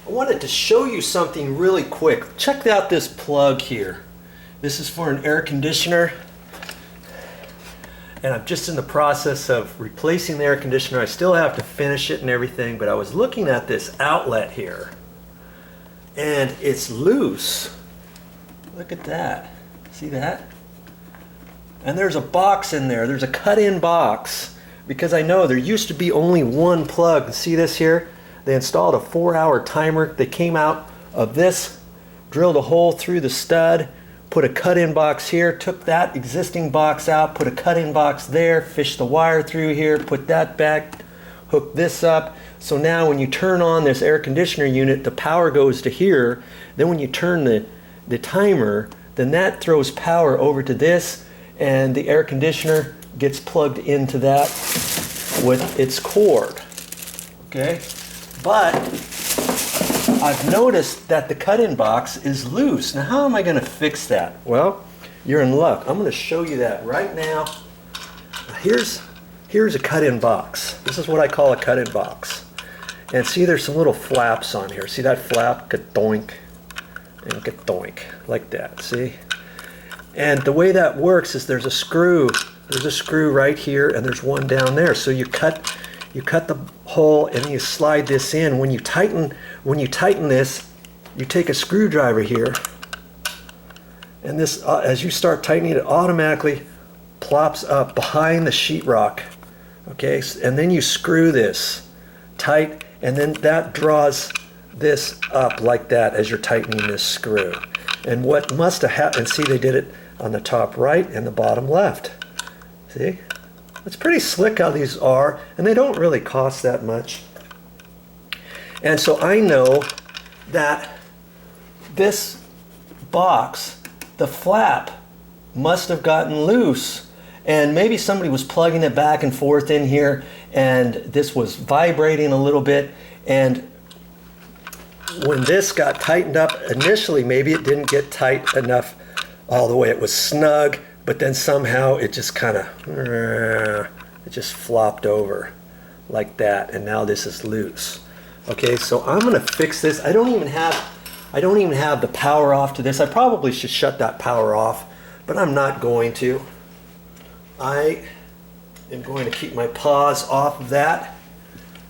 I wanted to show you something really quick. Check out this plug here. This is for an air conditioner. And I'm just in the process of replacing the air conditioner. I still have to finish it and everything, but I was looking at this outlet here. And it's loose. Look at that. See that? And there's a box in there. There's a cut-in box. Because I know there used to be only one plug. See this here? They installed a 4-hour timer. They came out of this, drilled a hole through the stud, put a cut-in box here, took that existing box out, put a cut-in box there, fished the wire through here, put that back, hooked this up. So now when you turn on this air conditioner unit, the power goes to here. Then when you turn the timer, then that throws power over to this, and the air conditioner gets plugged into that with its cord. Okay? But I've noticed that the cut-in box is loose. Now how am I going to fix that? Well, you're in luck. I'm going to show you that right now. Here's a cut-in box. This is what I call a cut-in box. And see, there's some little flaps on here. See that flap? Ka-doink and ka-doink, like that. See? And the way that works is there's a screw. There's a screw right here, and there's one down there. So you cut the hole and you slide this in. When you tighten this, you take a screwdriver here, and this, as you start tightening it, automatically plops up behind the sheetrock. Okay, and then you screw this tight, and then that draws this up like that as you're tightening this screw. And what must have happened, see, they did it on the top right and the bottom left. See? It's pretty slick how these are, and they don't really cost that much. And so I know that this box, the flap, must have gotten loose, and maybe somebody was plugging it back and forth in here, and this was vibrating a little bit, and when this got tightened up initially, maybe it didn't get tight enough all the way. It was snug, but then somehow it just kind of, it just flopped over like that, and now this is loose. Okay, so I'm gonna fix this. I don't even have the power off to this. I probably should shut that power off, but I'm not going to. I am going to keep my paws off of that,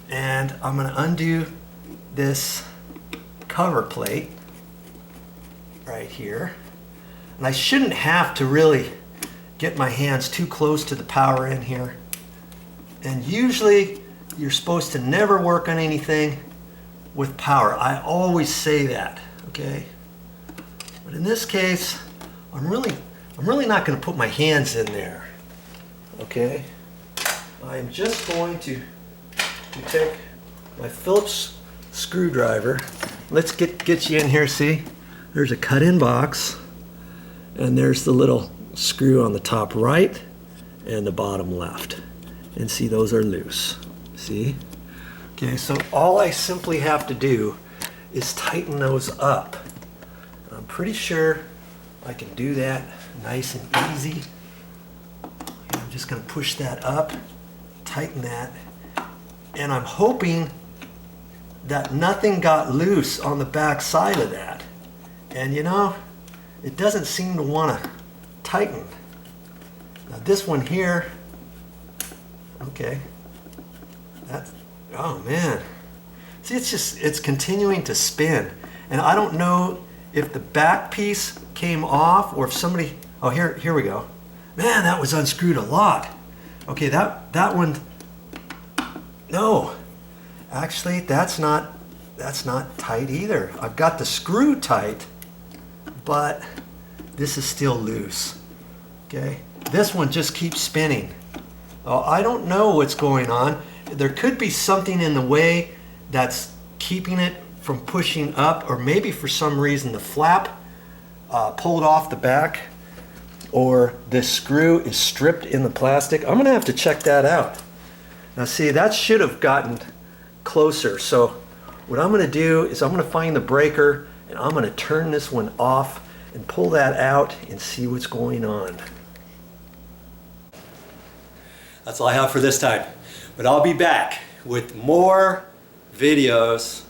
and I'm gonna undo this cover plate right here. And I shouldn't have to really get my hands too close to the power in here. And usually you're supposed to never work on anything with power. I always say that, okay? But in this case, I'm really not going to put my hands in there, okay? I'm just going to take my Phillips screwdriver. Let's get you in here. See, there's a cut-in box, and there's the little screw on the top right and the bottom left, and see, those are loose. See? Okay, so all I simply have to do is tighten those up. I'm pretty sure I can do that nice and easy. And I'm just going to push that up, tighten that, and I'm hoping that nothing got loose on the back side of that. And you know, it doesn't seem to want to tighten. Now this one here, okay, that's, oh man. See, it's continuing to spin. And I don't know if the back piece came off or if somebody, oh, here we go. Man, that was unscrewed a lot. Okay, that one, no. Actually, that's not tight either. I've got the screw tight, but this is still loose. Okay, this one just keeps spinning. Oh, I don't know what's going on. There could be something in the way that's keeping it from pushing up, or maybe for some reason the flap pulled off the back, or this screw is stripped in the plastic. I'm gonna have to check that out. Now see, that should have gotten closer. So what I'm going to do is I'm going to find the breaker, and I'm going to turn this one off and pull that out and see what's going on. That's all I have for this time, but I'll be back with more videos